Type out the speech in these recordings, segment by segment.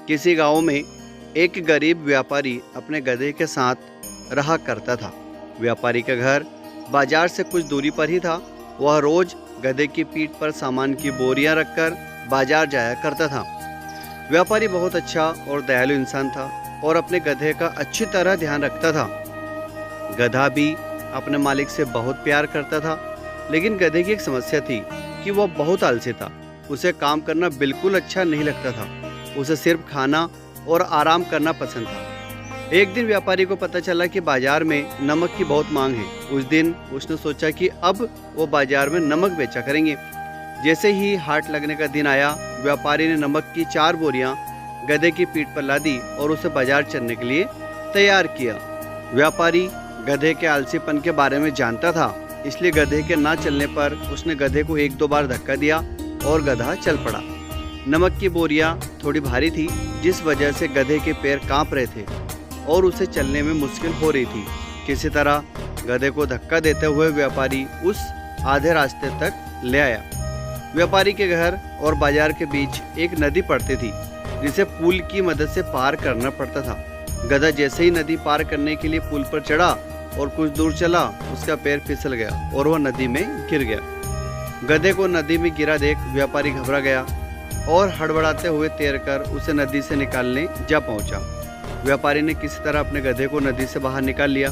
किसी गांव में एक गरीब व्यापारी अपने गधे के साथ रहा करता था। व्यापारी का घर बाजार से कुछ दूरी पर ही था। वह रोज गधे की पीठ पर सामान की बोरियां रखकर बाजार जाया करता था। व्यापारी बहुत अच्छा और दयालु इंसान था और अपने गधे का अच्छी तरह ध्यान रखता था। गधा भी अपने मालिक से बहुत प्यार करता था, लेकिन गधे की एक समस्या थी कि वह बहुत आलसी था। उसे काम करना बिल्कुल अच्छा नहीं लगता था। उसे सिर्फ खाना और आराम करना पसंद था। एक दिन व्यापारी को पता चला कि बाजार में नमक की बहुत मांग है। उस दिन उसने सोचा कि अब वो बाजार में नमक बेचा करेंगे। जैसे ही हाट लगने का दिन आया, व्यापारी ने नमक की 4 बोरियां गधे की पीठ पर लादी और उसे बाजार चलने के लिए तैयार किया। व्यापारी गधे के आलसीपन के बारे में जानता था, इसलिए गधे के ना चलने पर उसने गधे को 1-2 बार धक्का दिया और गधा चल पड़ा। नमक की बोरियां थोड़ी भारी थी, जिस वजह से गधे के पैर कांप रहे थे और उसे चलने में मुश्किल हो रही थी। किसी तरह गधे को धक्का देते हुए व्यापारी उस आधे रास्ते तक ले आया। व्यापारी के घर और बाजार के बीच एक नदी पड़ती थी, जिसे पुल की मदद से पार करना पड़ता था। गधा जैसे ही नदी पार करने के लिए पुल पर चढ़ा और कुछ दूर चला, उसका पैर फिसल गया और वह नदी में गिर गया। गधे को नदी में गिरा देख व्यापारी घबरा गया और हड़बड़ाते हुए तैरकर उसे नदी से निकालने जा पहुंचा। व्यापारी ने किसी तरह अपने गधे को नदी से बाहर निकाल लिया।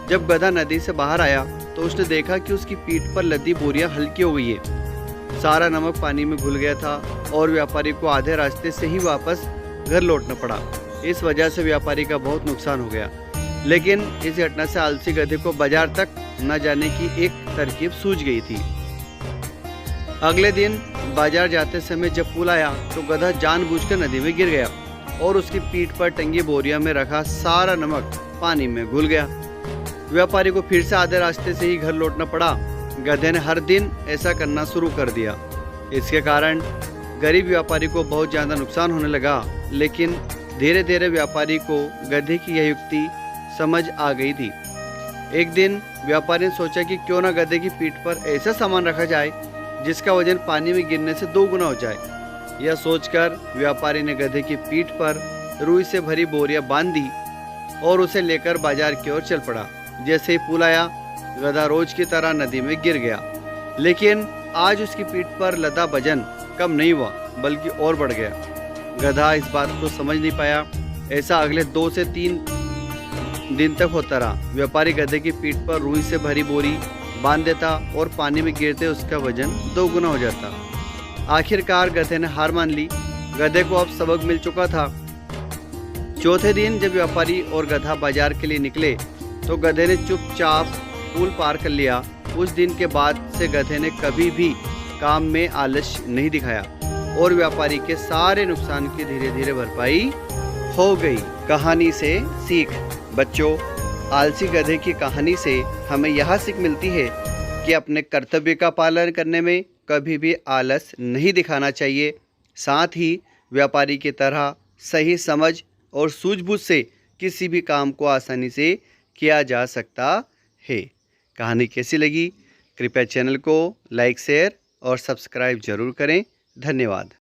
जब गधा नदी से बाहर आया तो उसने देखा कि उसकी पीठ पर लदी बोरियां हल्की हो गई है। सारा नमक पानी में घुल गया था और व्यापारी को आधे रास्ते से ही वापस घर लौटना पड़ा। इस वजह से व्यापारी का बहुत नुकसान हो गया, लेकिन इस घटना से आलसी गधे को बाजार तक न जाने की एक तरकीब सूझ गई थी। अगले दिन बाजार जाते समय जब पुल आया तो गधा जानबूझकर नदी में गिर गया और उसकी पीठ पर टंगी बोरियां में रखा सारा नमक पानी में घुल गया। व्यापारी को फिर से आधे रास्ते से ही घर लौटना पड़ा। गधे ने हर दिन ऐसा करना शुरू कर दिया। इसके कारण गरीब व्यापारी को बहुत ज़्यादा नुकसान होने लगा, लेकिन धीरे धीरे व्यापारी को गधे की यह युक्ति समझ आ गई थी। एक दिन व्यापारी ने सोचा कि क्यों ना गधे की पीठ पर ऐसा सामान रखा जाए जिसका वजन पानी में गिरने से 2 गुना हो जाए। यह सोचकर व्यापारी ने गधे की पीठ पर रुई से भरी बोरियां बांध दी और उसे लेकर बाजार की ओर चल पड़ा। जैसे ही पुल आया, गधा रोज की तरह नदी में गिर गया, लेकिन आज उसकी पीठ पर लदा वजन कम नहीं हुआ बल्कि और बढ़ गया। गधा इस बात को समझ नहीं पाया। ऐसा अगले 2 से 3 दिन तक होता रहा। व्यापारी गधे की पीठ पर रुई से भरी बोरी बांध देता और पानी में गिरते उसका वजन 2 गुना हो जाता। आखिरकार गधे ने हार मान ली। गधे को अब सबक मिल चुका था। चौथे दिन जब व्यापारी और गधा बाजार के लिए निकले तो गधे ने चुपचाप पुल पार कर लिया। उस दिन के बाद से गधे ने कभी भी काम में आलस्य नहीं दिखाया और व्यापारी के सारे नुकसान की धीरे धीरे भरपाई हो गई। कहानी से सीख। बच्चों, आलसी गधे की कहानी से हमें यह सीख मिलती है कि अपने कर्तव्य का पालन करने में कभी भी आलस नहीं दिखाना चाहिए। साथ ही व्यापारी की तरह सही समझ और सूझबूझ से किसी भी काम को आसानी से किया जा सकता है। कहानी कैसी लगी? कृपया चैनल को लाइक, शेयर और सब्सक्राइब जरूर करें। धन्यवाद।